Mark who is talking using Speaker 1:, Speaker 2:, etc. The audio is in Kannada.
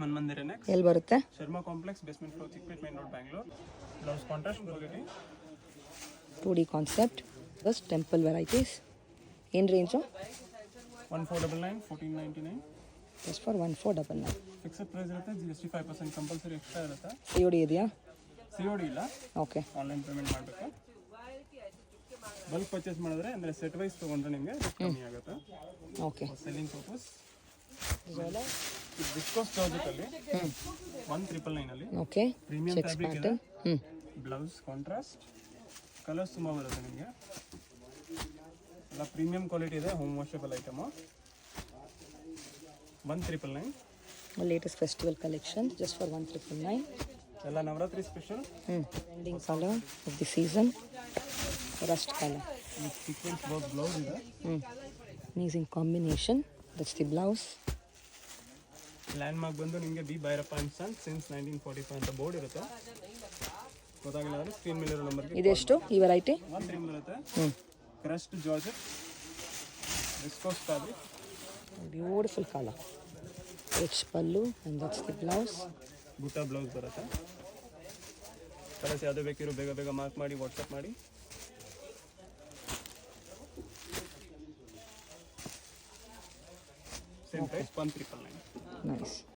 Speaker 1: ಮನ್ಮಂದಿರ ನೆಕ್ಸ್ಟ್
Speaker 2: ಎಲ್ಲಿ ಬರುತ್ತೆ?
Speaker 1: Sharma complex basement floor Chickpet main road Bangalore. Blouse contrast ಬರುತ್ತೆ.
Speaker 2: 2D concept. ಬಸ್ ಟೆಂಪಲ್ ವೆರೈಟೀಸ್. ಏನು range?
Speaker 1: 1499 1499
Speaker 2: just for 1499.
Speaker 1: Fixed price ಇರುತ್ತೆ. GST 5% ಕಂಪಲ್ಸರಿ ಎಕ್ಸ್ಟ್ರಾ ಇರುತ್ತೆ.
Speaker 2: COD ಇದೆಯಾ?
Speaker 1: COD ಇಲ್ಲ.
Speaker 2: ಓಕೆ.
Speaker 1: ಆನ್ಲೈನ್ ಪೇಮೆಂಟ್ ಮಾಡಬೇಕು. ಬಲ್ಕ್ ಪರ್ಚೇಸ್ ಮಾಡಿದ್ರೆ ಅಂದರೆ ಸೆಟ್ ವೈಸ್ ತೊಗೊಂಡ್ರೆ ನಿಮಗೆ ಕಮ್ಮಿ ಆಗುತ್ತೆ.
Speaker 2: ಓಕೆ.
Speaker 1: ಸೆಲ್ಲಿಂಗ್ ಪರ್ಪಸ್ ವಿಸ್ಕೋಸ್ ಜಾರ್ಜೆಟಲ್ಲಿ 1999 ಅಲ್ಲಿ
Speaker 2: ಓಕೆ.
Speaker 1: ಪ್ರೀಮಿಯಂ
Speaker 2: ಚೆಕ್ಸ್
Speaker 1: ಫ್ಯಾಬ್ರಿಕ್ ಇದೆ.
Speaker 2: ಪ್ಯಾಟರ್ನ್.
Speaker 1: Blouse contrast. ಕಲರ್ಸ್ ತುಂಬ ಬರುತ್ತೆ ನಿಮಗೆ. ಎಲ್ಲ ಪ್ರೀಮಿಯಂ ಕ್ವಾಲಿಟಿ ಇದೆ. Home washable item. 1999.
Speaker 2: Latest festival collection just for 1999.
Speaker 1: ಎಲ್ಲ Navratri special.
Speaker 2: Trending colour of the season. Rust colour.
Speaker 1: Sequence work blouse ಇದೆ.
Speaker 2: Amazing combination. That's the blouse.
Speaker 1: Landmark ಬಂದು ನಿಮಗೆ B Bhairappa and son since 1945 ಅಂತ ಬೋರ್ಡ್ ಇರುತ್ತೆ. ಗೊತ್ತಾಗಿಲ್ಲ ಅಂದರೆ ಸ್ಕ್ರೀನ್ ಮೇಲಿರೋ ನಂಬರ್ಗೆ.
Speaker 2: ಇದೆಷ್ಟು ಈ ವೆರೈಟಿ?
Speaker 1: 1 ಬರುತ್ತೆ. Crust georgette viscose fabric.
Speaker 2: Beautiful colour. Rich pallu and that's the blouse.
Speaker 1: Butta blouse ಬರುತ್ತೆ. ಕಲರ್ಸ್ ಯಾವುದೇ ಬೇಕಿರೋ ಬೇಗ ಬೇಗ ಮಾರ್ಕ್ ಮಾಡಿ ವಾಟ್ಸಪ್ ಮಾಡಿ. Same price 1399.
Speaker 2: ನೈಸ್.